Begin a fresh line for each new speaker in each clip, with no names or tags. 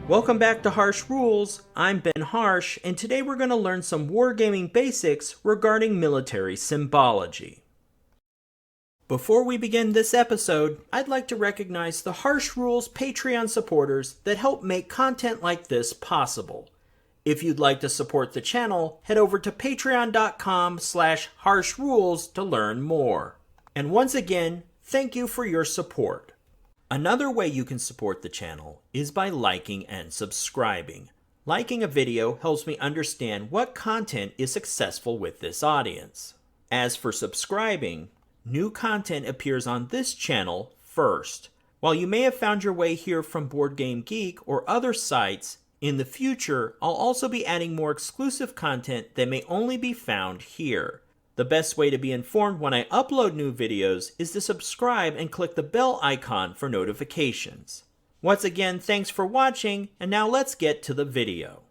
Welcome back to Harsh Rules. I'm Ben Harsh, and today we're going to learn some wargaming basics regarding military symbology. Before we begin this episode, I'd like to recognize the Harsh Rules Patreon supporters that help make content like this possible. If you'd like to support the channel, head over to patreon.com/harshrules to learn more. And once again, thank you for your support. Another way you can support the channel is by liking and subscribing. Liking a video helps me understand what content is successful with this audience. As for subscribing, new content appears on this channel first. While you may have found your way here from Board Game Geek or other sites, in the future I'll also be adding more exclusive content that may only be found here. The best way to be informed when I upload new videos is to subscribe and click the bell icon for notifications. Once again, thanks for watching, and now let's get to the video.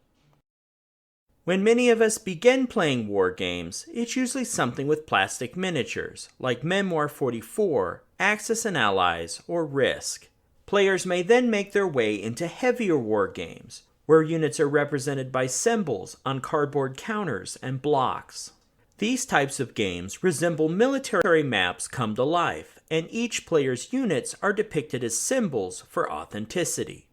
When many of us begin playing war games, it's usually something with plastic miniatures, like Memoir 44, Axis and Allies, or Risk. Players may then make their way into heavier war games, where units are represented by symbols on cardboard counters and blocks. These types of games resemble military maps come to life, and each player's units are depicted as symbols for authenticity.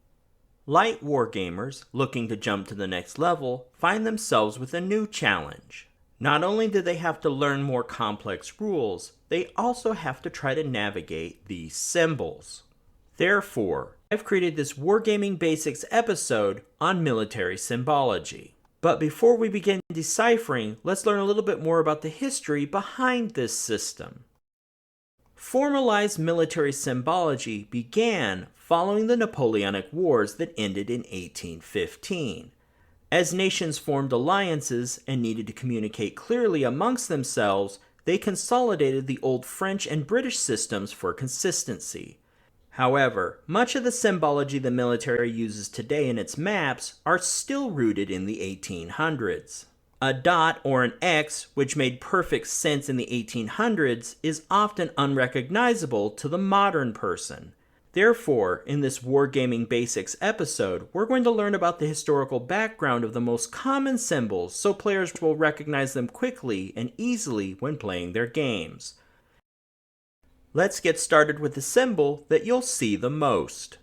Light wargamers looking to jump to the next level find themselves with a new challenge. Not only do they have to learn more complex rules, they also have to try to navigate these symbols. Therefore, I've created this Wargaming Basics episode on military symbology. But before we begin deciphering, let's learn a little bit more about the history behind this system. Formalized military symbology began following the Napoleonic Wars that ended in 1815. As nations formed alliances and needed to communicate clearly amongst themselves, they consolidated the old French and British systems for consistency. However, much of the symbology the military uses today in its maps are still rooted in the 1800s. A dot or an X, which made perfect sense in the 1800s, is often unrecognizable to the modern person. Therefore, in this Wargaming Basics episode, we're going to learn about the historical background of the most common symbols so players will recognize them quickly and easily when playing their games. Let's get started with the symbol that you'll see the most.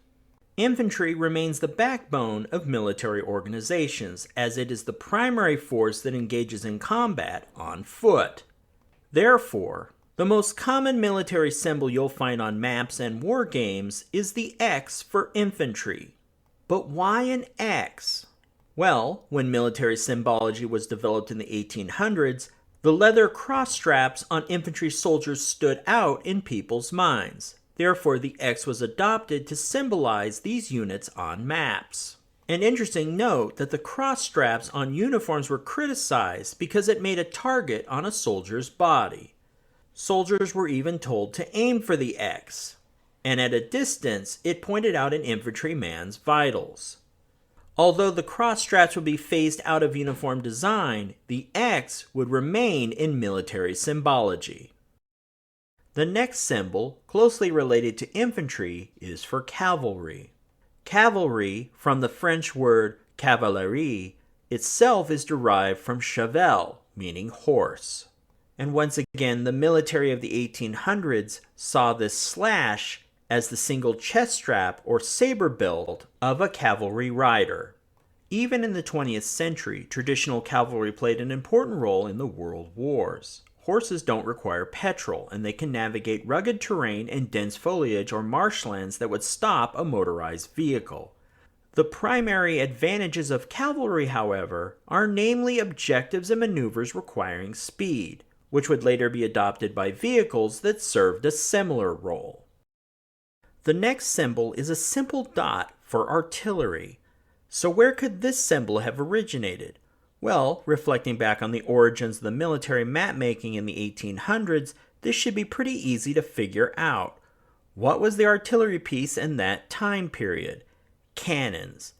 Infantry remains the backbone of military organizations, as it is the primary force that engages in combat on foot. Therefore, the most common military symbol you'll find on maps and war games is the X for infantry. But why an X? Well, when military symbology was developed in the 1800s, the leather cross straps on infantry soldiers stood out in people's minds. Therefore, the X was adopted to symbolize these units on maps. An interesting note that the cross straps on uniforms were criticized because it made a target on a soldier's body. Soldiers were even told to aim for the X, and at a distance, it pointed out an infantryman's vitals. Although the cross straps would be phased out of uniform design, the X would remain in military symbology. The next symbol, closely related to infantry, is for cavalry. Cavalry, from the French word cavalerie, itself is derived from cheval, meaning horse. And once again, the military of the 1800s saw this slash as the single chest strap or saber belt of a cavalry rider. Even in the 20th century, traditional cavalry played an important role in the world wars. Horses don't require petrol, and they can navigate rugged terrain and dense foliage or marshlands that would stop a motorized vehicle. The primary advantages of cavalry, however, are namely objectives and maneuvers requiring speed, which would later be adopted by vehicles that served a similar role. The next symbol is a simple dot for artillery. So where could this symbol have originated? Well, reflecting back on the origins of the military mapmaking in the 1800s, this should be pretty easy to figure out. What was the artillery piece in that time period? Cannons.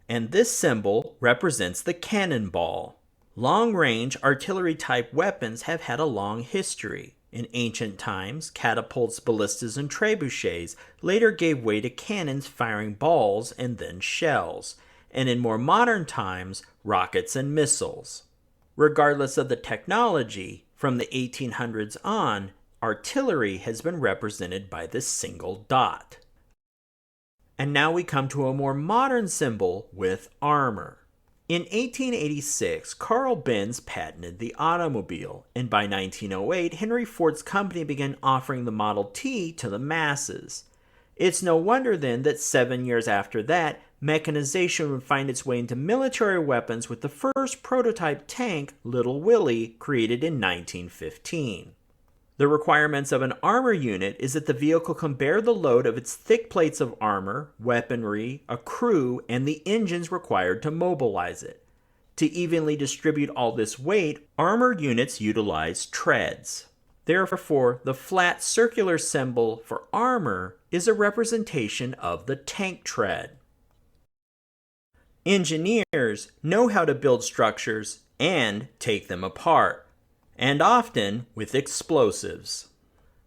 And this symbol represents the cannonball. Long-range artillery-type weapons have had a long history. In ancient times, catapults, ballistas, and trebuchets later gave way to cannons firing balls and then shells. and in more modern times, rockets and missiles. Regardless of the technology, from the 1800s on, artillery has been represented by this single dot. And now we come to a more modern symbol with armor. In 1886, Carl Benz patented the automobile, and by 1908, Henry Ford's company began offering the Model T to the masses. It's no wonder then that 7 years after that, mechanization would find its way into military weapons with the first prototype tank, Little Willie, created in 1915. The requirements of an armor unit is that the vehicle can bear the load of its thick plates of armor, weaponry, a crew, and the engines required to mobilize it. To evenly distribute all this weight, armored units utilize treads. Therefore, the flat circular symbol for armor is a representation of the tank tread. Engineers know how to build structures and take them apart, and often with explosives.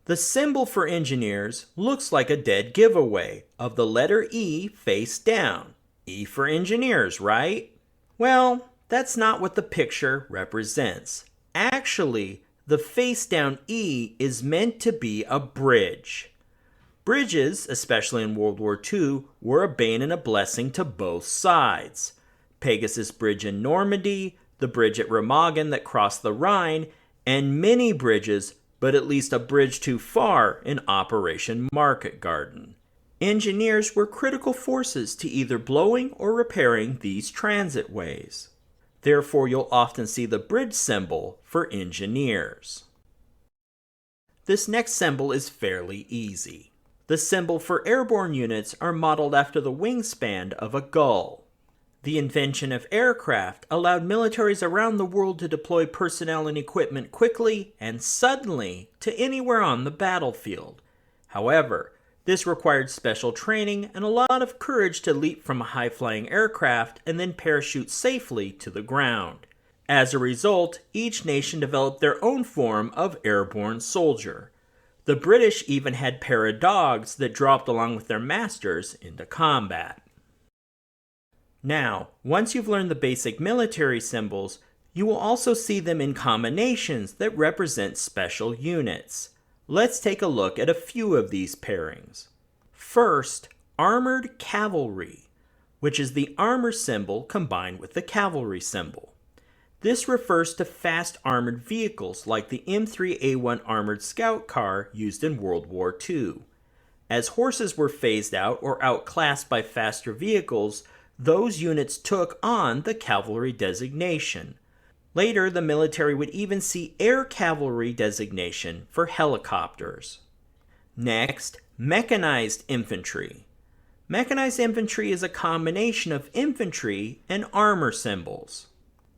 The symbol for engineers looks like a dead giveaway of the letter E face down. E for engineers, right? Well, that's not what the picture represents. Actually, the face down E is meant to be a bridge. Bridges, especially in World War II, were a bane and a blessing to both sides. Pegasus Bridge in Normandy, the bridge at Remagen that crossed the Rhine, and many bridges, but at least a bridge too far in Operation Market Garden. Engineers were critical forces to either blowing or repairing these transit ways. Therefore, you'll often see the bridge symbol for engineers. This next symbol is fairly easy. The symbol for airborne units are modeled after the wingspan of a gull. The invention of aircraft allowed militaries around the world to deploy personnel and equipment quickly and suddenly to anywhere on the battlefield. However, this required special training and a lot of courage to leap from a high-flying aircraft and then parachute safely to the ground. As a result, each nation developed their own form of airborne soldier. The British even had para-dogs that dropped along with their masters into combat. Now, once you've learned the basic military symbols, you will also see them in combinations that represent special units. Let's take a look at a few of these pairings. First, armored cavalry, which is the armor symbol combined with the cavalry symbol. This refers to fast armored vehicles like the M3A1 armored scout car used in World War II. As horses were phased out or outclassed by faster vehicles, those units took on the cavalry designation. Later, the military would even see air cavalry designation for helicopters. Next, mechanized infantry. Mechanized infantry is a combination of infantry and armor symbols.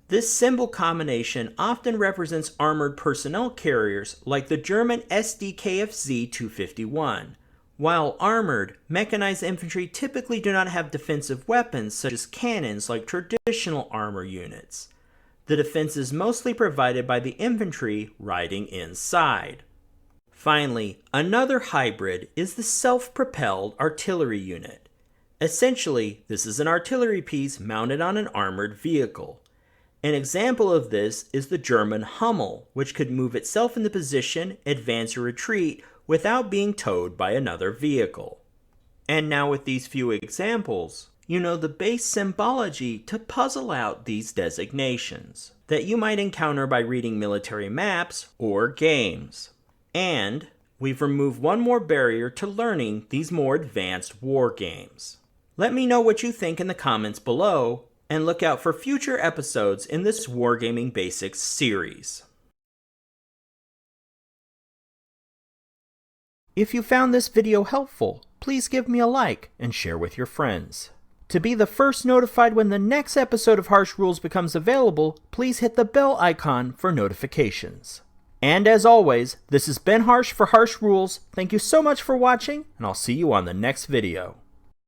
This symbol combination often represents armored personnel carriers like the German SDKFZ 251. While armored, mechanized infantry typically do not have defensive weapons such as cannons like traditional armor units. The defense is mostly provided by the infantry riding inside. Finally, another hybrid is the self-propelled artillery unit. Essentially, this is an artillery piece mounted on an armored vehicle. An example of this is the German Hummel, which could move itself into position, advance or retreat without being towed by another vehicle. And now with these few examples, you know the base symbology to puzzle out these designations that you might encounter by reading military maps or games. And we've removed one more barrier to learning these more advanced war games. Let me know what you think in the comments below, and look out for future episodes in this Wargaming Basics series. If you found this video helpful, please give me a like and share with your friends. To be the first notified when the next episode of Harsh Rules becomes available, please hit the bell icon for notifications. And as always, this has been Harsh for Harsh Rules. Thank you so much for watching, and I'll see you on the next video.